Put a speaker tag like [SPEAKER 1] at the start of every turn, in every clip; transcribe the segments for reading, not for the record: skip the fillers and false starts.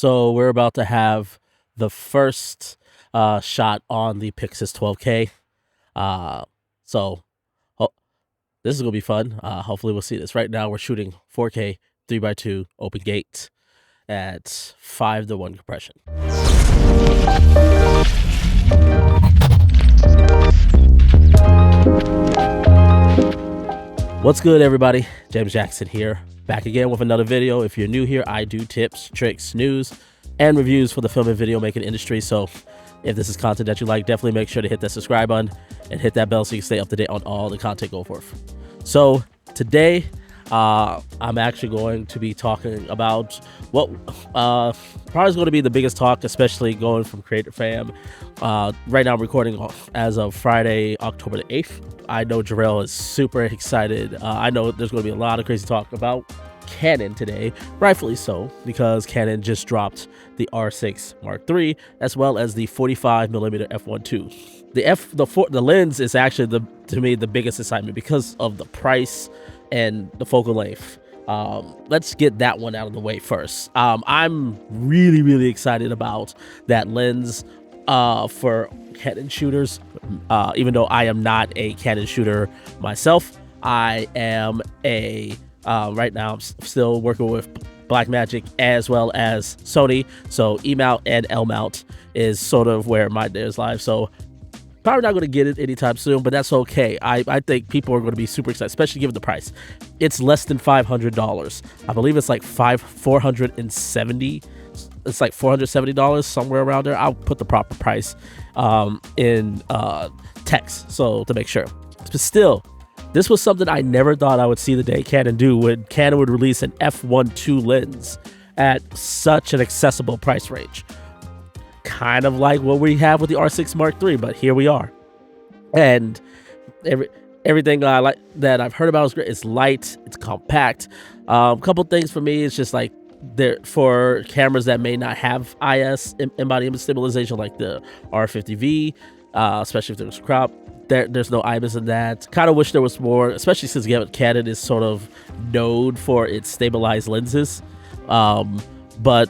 [SPEAKER 1] So we're about to have the first shot on the Pixis 12K. So this is gonna be fun. Hopefully we'll see this. Right now we're shooting 4K 3x2 open gate at 5:1 compression. What's good, everybody? James Jackson here, back again with another video. If you're new here, I do tips, tricks, news, and reviews for the film and video making industry. So if this is content that you like, definitely make sure to hit that subscribe button and hit that bell so you can stay up to date on all the content going forth. So today, I'm actually going to be talking about what probably is going to be the biggest talk, especially going from Creator Fam. Right now I'm recording as of Friday, October the 8th. I know Jarrell is super excited. I know there's going to be a lot of crazy talk about Canon today, rightfully so, because Canon just dropped the R6 Mark III as well as the 45mm f1.2. The lens is actually to me the biggest excitement because of the price and the focal length. Let's get that one out of the way first. I'm really excited about that lens for Canon shooters. Even though I am not a Canon shooter myself, I am a right now I'm still working with Blackmagic as well as Sony. So E mount and L mount is sort of where my day is live. So probably not going to get it anytime soon, but that's okay. I think people are going to be super excited, especially given the price. It's less than $500. I believe it's like $470. It's like $470, somewhere around there. I'll put the proper price in text, so to make sure. But still, this was something I never thought I would see the day Canon do, when Canon would release an f1.2 lens at such an accessible price range. Kind of like what we have with the R6 Mark III, but here we are. And everything I like that I've heard about is great. It's light, it's compact. A couple things for me, it's just like for cameras that may not have IBIS, embodied image stabilization, like the R50V, especially if there's crop. There's no IBIS in that. Kind of wish there was more, especially since Canon is sort of known for its stabilized lenses. But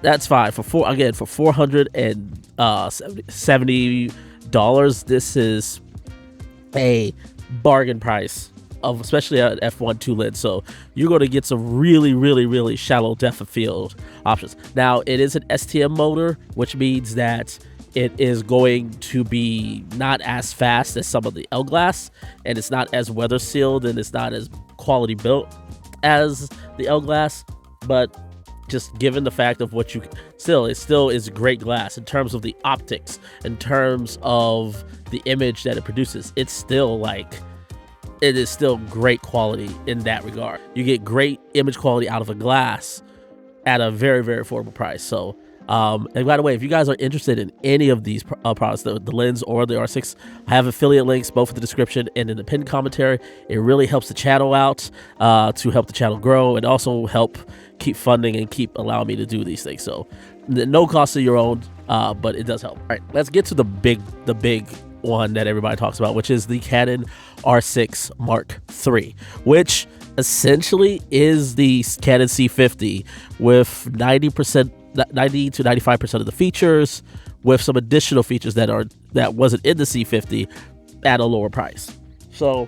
[SPEAKER 1] that's fine. For $470, this is a bargain price of especially an f1.2 lens. So you're going to get some really shallow depth of field options. Now it is an STM motor, which means that it is going to be not as fast as some of the L glass, and it's not as weather sealed, and it's not as quality built as the L glass. But just given the fact of what it still is great glass in terms of the optics, in terms of the image that it produces. It is still great quality in that regard. You get great image quality out of a glass at a very affordable price. So and by the way, if you guys are interested in any of these products, the lens or the R6, I have affiliate links both in the description and in the pinned commentary. It really helps the channel out, to help the channel grow, and also help keep funding and keep allowing me to do these things. So no cost of your own, but it does help. All right, let's get to the big one that everybody talks about, which is the Canon R6 Mark III, which essentially is the Canon C50 with 90 to 95% of the features, with some additional features that wasn't in the C50 at a lower price. So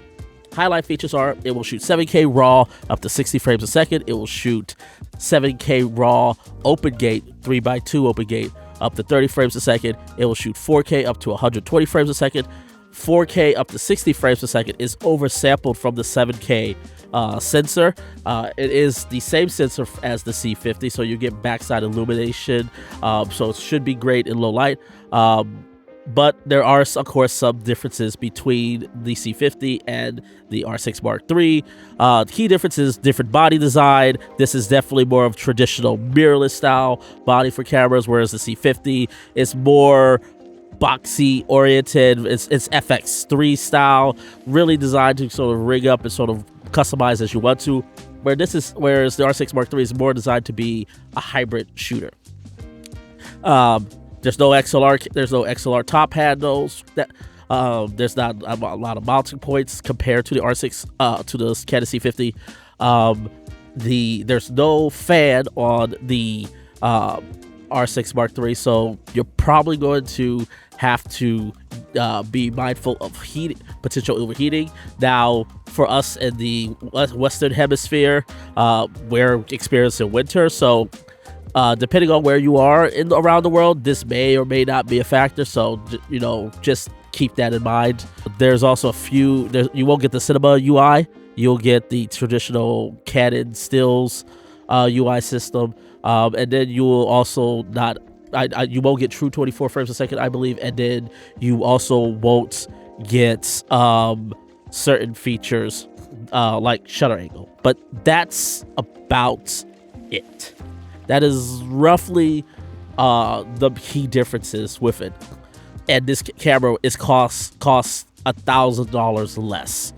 [SPEAKER 1] highlight features are: it will shoot 7K RAW up to 60 frames a second. It will shoot 7K RAW open gate, 3x2 open gate, up to 30 frames a second. It will shoot 4K up to 120 frames a second. 4K up to 60 frames per second is oversampled from the 7K sensor. It is the same sensor as the C50, so you get backside illumination, so it should be great in low light. But there are, of course, some differences between the C50 and the R6 Mark III. Key differences: different body design. This is definitely more of traditional mirrorless style body for cameras, whereas the C50 is more boxy oriented. It's FX3 style, really designed to sort of rig up and sort of customize as you want to. Whereas the R6 Mark III is more designed to be a hybrid shooter. There's no XLR top handles. There's not a lot of mounting points compared to the R6 to the Canon C50. There's no fan on the R6 Mark III, so you're probably going to have to be mindful of potential overheating. Now, for us in the Western Hemisphere, we're experiencing winter, so depending on where you are around the world, this may or may not be a factor. So just keep that in mind. There's also you won't get the cinema UI. You'll get the traditional Canon stills UI system, and then you will also not. You won't get true 24 frames a second, I believe, and then you also won't get certain features like shutter angle. But that's about it. That is roughly the key differences with it. And this camera costs $1,000 less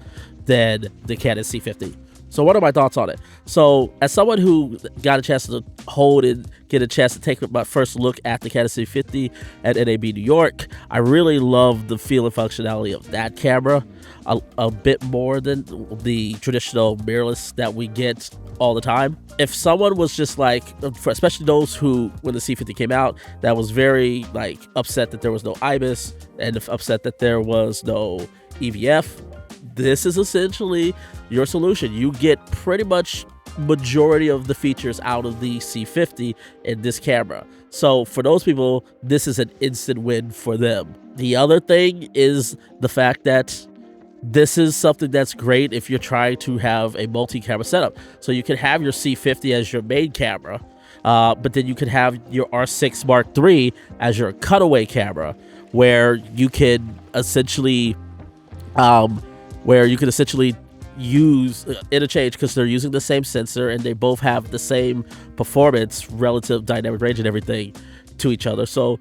[SPEAKER 1] than the Canon C50. So what are my thoughts on it? So as someone who got a chance to hold and get a chance to take my first look at the Canon C50 at NAB New York, I really love the feel and functionality of that camera a bit more than the traditional mirrorless that we get all the time. If someone was just like, especially those who, when the C50 came out, that was very like upset that there was no IBIS and upset that there was no EVF, this is essentially your solution. You get pretty much majority of the features out of the C50 in this camera. So for those people, this is an instant win for them. The other thing is the fact that this is something that's great if you're trying to have a multi-camera setup. So you can have your C50 as your main camera, but then you can have your R6 Mark III as your cutaway camera, where you can essentially use interchange, because they're using the same sensor and they both have the same performance, relative dynamic range and everything to each other. So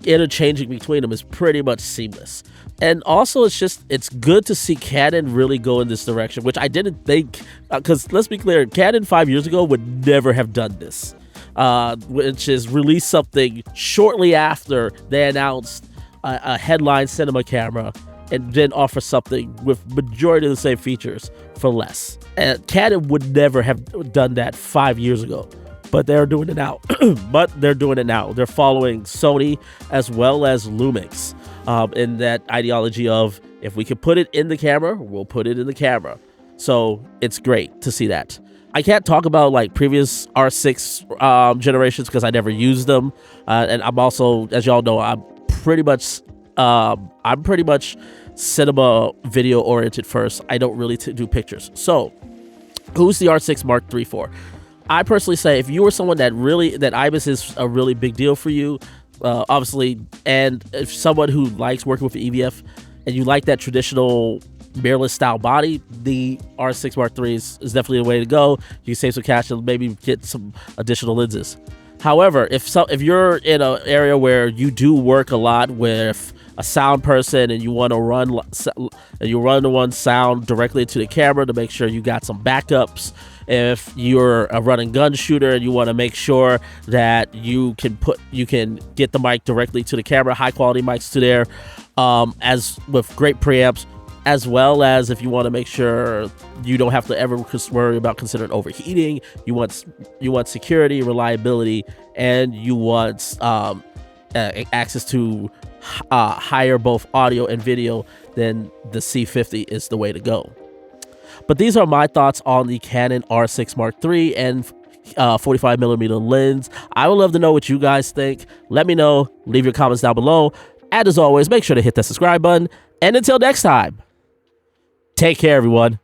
[SPEAKER 1] interchanging between them is pretty much seamless. And also it's good to see Canon really go in this direction, which I didn't think, because let's be clear, Canon 5 years ago would never have done this, which is release something shortly after they announced a headline cinema camera and then offer something with majority of the same features for less. And Canon would never have done that 5 years ago, but they're doing it now. They're following Sony as well as Lumix in that ideology of, if we can put it in the camera, we'll put it in the camera. So it's great to see that. I can't talk about like previous R6 generations because I never used them, and I'm also, as y'all know, I'm pretty much cinema video oriented first. I don't really do pictures. So who's the R6 Mark III for? I personally say, if you were someone that IBIS is a really big deal for you, obviously, and if someone who likes working with the EVF and you like that traditional mirrorless style body, the R6 Mark III is definitely the way to go. You can save some cash and maybe get some additional lenses. However, if you're in an area where you do work a lot with a sound person and you want to run sound directly to the camera to make sure you got some backups, if you're a run and gun shooter and you want to make sure that you can get the mic directly to the camera, high quality mics to there, as with great preamps, as well as if you want to make sure you don't have to ever worry about considering overheating, you want security, reliability, and you want access to higher both audio and video, then the C50 is the way to go. But these are my thoughts on the Canon R6 Mark III and 45mm lens. I would love to know what you guys think. Let me know. Leave your comments down below. And as always, make sure to hit that subscribe button. And until next time, take care, everyone.